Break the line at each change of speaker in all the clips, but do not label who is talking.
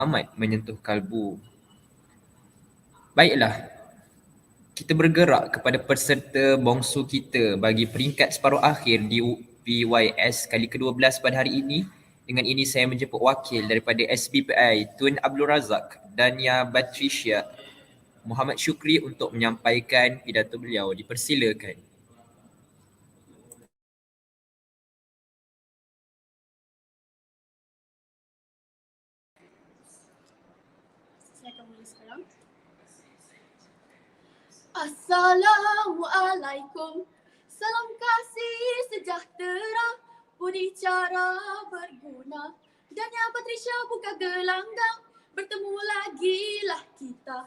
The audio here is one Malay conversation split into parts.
amat menyentuh kalbu. Baiklah, kita bergerak kepada peserta bongsu kita bagi peringkat separuh akhir di PYS kali ke-12 pada hari ini. Dengan ini saya menjemput wakil daripada SBPI Tun Abdul Razak dan Ya Patricia Muhammad Syukri untuk menyampaikan pidato beliau. Dipersilakan.
Saya akan mula sekarang. Assalamualaikum. Salam kasih sejahtera, budi cara berguna. Dan Ya Patricia buka gelanggang, bertemu lagi lah kita.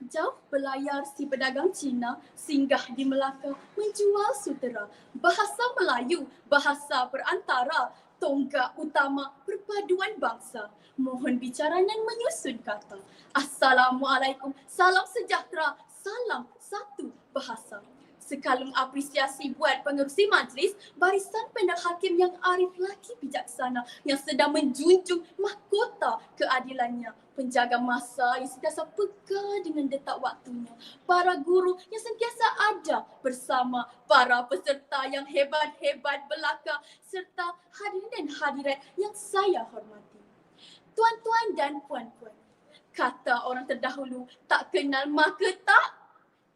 Jauh berlayar si pedagang Cina, singgah di Melaka, menjual sutera. Bahasa Melayu, bahasa perantara, tonggak utama perpaduan bangsa. Mohon bicara dan menyusun kata. Assalamualaikum, salam sejahtera, salam satu bahasa. Sekalung apresiasi buat pengerusi majlis, barisan pendal hakim yang arif lagi bijaksana, yang sedang menjunjung mahkota keadilannya, penjaga masa yang sentiasa peka dengan detak waktunya, para guru yang sentiasa ada bersama, para peserta yang hebat-hebat belaka, serta hadirin dan hadirat yang saya hormati. Tuan-tuan dan puan-puan, kata orang terdahulu, tak kenal maka tak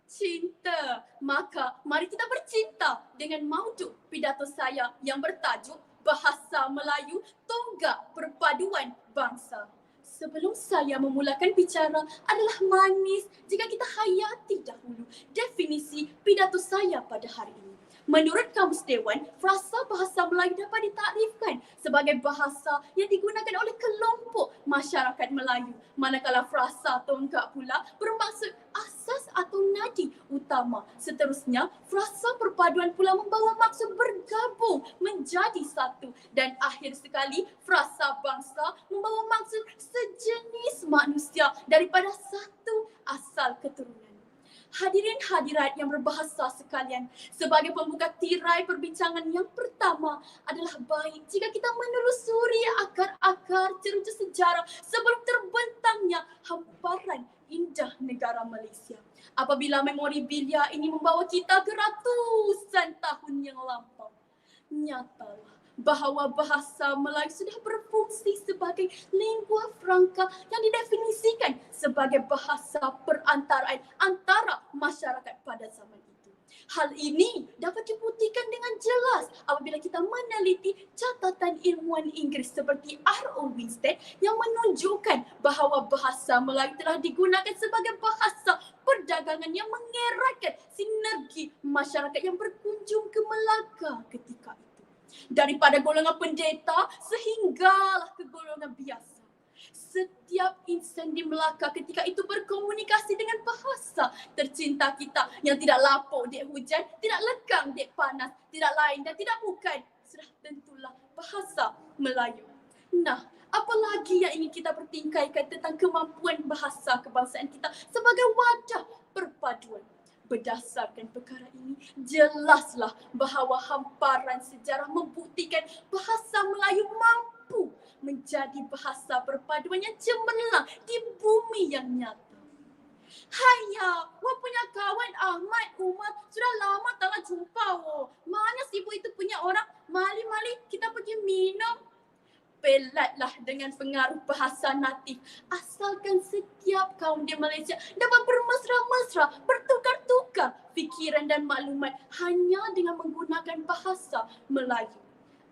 cinta. Maka mari kita bercinta dengan maujuk pidato saya yang bertajuk Bahasa Melayu Tonggak Perpaduan Bangsa. Sebelum saya memulakan bicara, adalah manis jika kita hayati dahulu definisi pidato saya pada hari ini. Menurut Kamus Dewan, frasa bahasa Melayu dapat ditakrifkan sebagai bahasa yang digunakan oleh kelompok masyarakat Melayu. Manakala frasa tonggak pula bermaksud asas atau nadi utama. Seterusnya, frasa perpaduan pula membawa maksud bergabung menjadi satu. Dan akhir sekali, frasa bangsa membawa maksud sejenis manusia daripada satu asal keturunan. Hadirin hadirat yang berbahasa sekalian, sebagai pembuka tirai perbincangan yang pertama, adalah baik jika kita menelusuri akar-akar cerutu sejarah sebelum terbentangnya hamparan indah negara Malaysia. Apabila memorabilia ini membawa kita ke ratusan tahun yang lampau, nyatalah bahawa bahasa Melayu sudah berfungsi sebagai lingua franca yang didefinisikan sebagai bahasa perantaraan antara masyarakat pada zaman itu. Hal ini dapat dibuktikan dengan jelas apabila kita meneliti catatan ilmuwan Inggeris seperti R.O. Winstead yang menunjukkan bahawa bahasa Melayu telah digunakan sebagai bahasa perdagangan yang mengeratkan sinergi masyarakat yang berkunjung ke Melaka ketika itu. Daripada golongan pendeta sehinggalah ke golongan biasa. Setiap insan di Melaka ketika itu berkomunikasi dengan bahasa tercinta kita yang tidak lapuk dek hujan, tidak lekang dek panas, tidak lain dan tidak bukan, sudah tentulah bahasa Melayu. Nah, apa lagi yang ingin kita pertingkaikan tentang kemampuan bahasa kebangsaan kita sebagai wadah perpaduan? Berdasarkan perkara ini, jelaslah bahawa hamparan sejarah membuktikan bahasa Melayu mampu menjadi bahasa perpaduan yang cemerlang di bumi yang nyata. Haiya, wah punya kawan Ahmad Umar sudah lama tak jumpa. Mana sibuk itu punya orang? Mali-mali kita pergi minum. Pelatlah dengan pengaruh bahasa natif, asalkan setiap kaum di Malaysia dapat bermesra-mesra, bertukar-tukar fikiran dan maklumat hanya dengan menggunakan bahasa Melayu.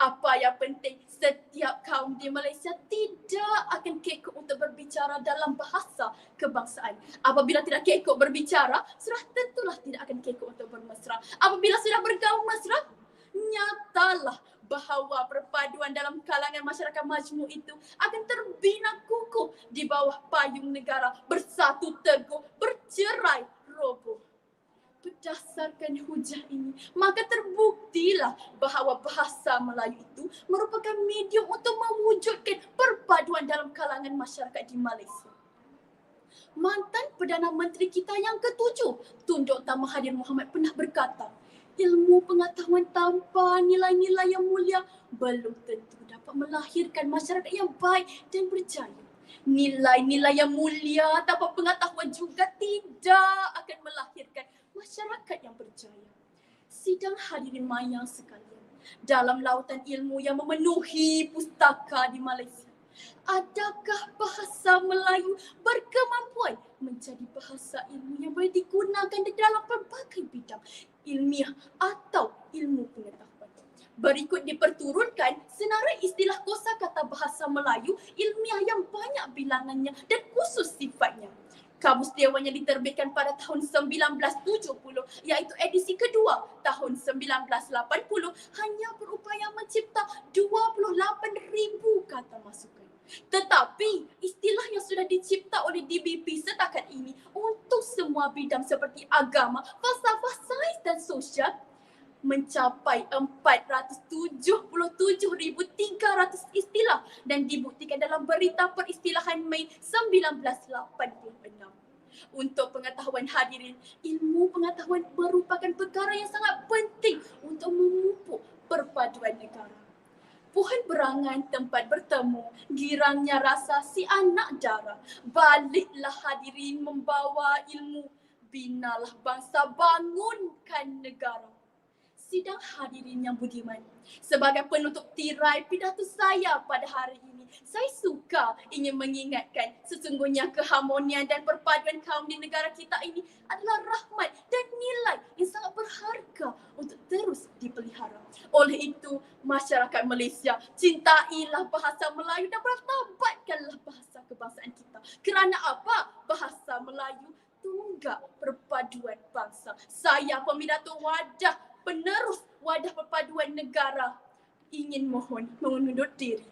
Apa yang penting, setiap kaum di Malaysia tidak akan kekok untuk berbicara dalam bahasa kebangsaan. Apabila tidak kekok berbicara, sudah tentulah tidak akan kekok untuk bermesra. Apabila sudah bergaul mesra, nyatalah bahawa perpaduan dalam kalangan masyarakat majmuk itu akan terbina kukuh di bawah payung negara, bersatu teguh, bercerai roboh. Berdasarkan hujah ini, maka terbuktilah bahawa bahasa Melayu itu merupakan medium untuk mewujudkan perpaduan dalam kalangan masyarakat di Malaysia. Mantan Perdana Menteri kita yang ke-7, Tun Dr. Mahathir Mohamad pernah berkata, ilmu pengetahuan tanpa nilai-nilai yang mulia belum tentu dapat melahirkan masyarakat yang baik dan berjaya. Nilai-nilai yang mulia tanpa pengetahuan juga tidak akan melahirkan masyarakat yang berjaya. Sidang hadirin maya sekalian, dalam lautan ilmu yang memenuhi pustaka di Malaysia, adakah bahasa Melayu berkemampuan menjadi bahasa ilmu yang boleh digunakan di dalam pelbagai bidang ilmiah atau ilmu pengetahuan? Berikut diperturutkan senarai istilah kosakata bahasa Melayu ilmiah yang banyak bilangannya dan khusus sifatnya. Kamus Dewan yang diterbitkan pada tahun 1970 iaitu edisi kedua tahun 1980 hanya berupaya mencipta 28,000 kata masukan. Tetapi istilah yang sudah dicipta oleh DBP setakat ini untuk semua bidang seperti agama, falsafah, sains dan sosial mencapai 477,300 istilah dan dibuktikan dalam Berita Peristilahan Mei 1986. Untuk pengetahuan hadirin, ilmu pengetahuan merupakan perkara yang sangat penting untuk memupuk perpaduan negara. Pohon berangan tempat bertemu, girangnya rasa si anak dara. Baliklah hadirin membawa ilmu, binalah bangsa, bangunkan negara. Sidang hadirin yang budiman, sebagai penutup tirai pidato saya pada hari ini, saya suka ingin mengingatkan sesungguhnya keharmonian dan perpaduan kaum di negara kita ini adalah rahmat dan nilai yang sangat berharga untuk terus dipelihara. Oleh itu, masyarakat Malaysia, cintailah bahasa Melayu dan martabatkanlah bahasa kebangsaan kita. Kerana apa? Bahasa Melayu tunggak perpaduan bangsa. Saya pemidato wadah penerus wadah perpaduan negara ingin mohon mengundur diri.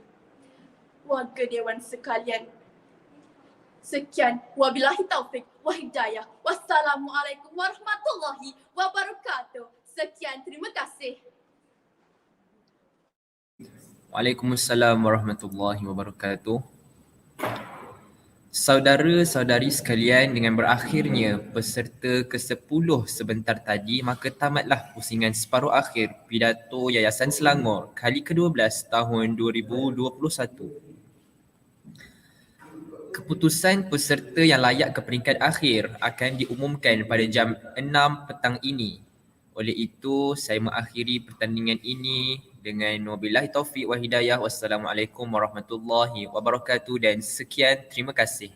Warga Dewan sekalian, sekian, wabillahi taufik wa hidayah. Wassalamualaikum warahmatullahi wabarakatuh. Sekian, terima kasih.
Waalaikumsalam warahmatullahi wabarakatuh. Saudara-saudari sekalian, dengan berakhirnya peserta ke-10 sebentar tadi, maka tamatlah pusingan separuh akhir pidato Yayasan Selangor kali ke-12 tahun 2021. Keputusan peserta yang layak ke peringkat akhir akan diumumkan pada jam 6 petang ini. Oleh itu, saya mengakhiri pertandingan ini dengan wabillahi taufiq wa hidayah. Wassalamualaikum warahmatullahi wabarakatuh dan sekian, terima kasih.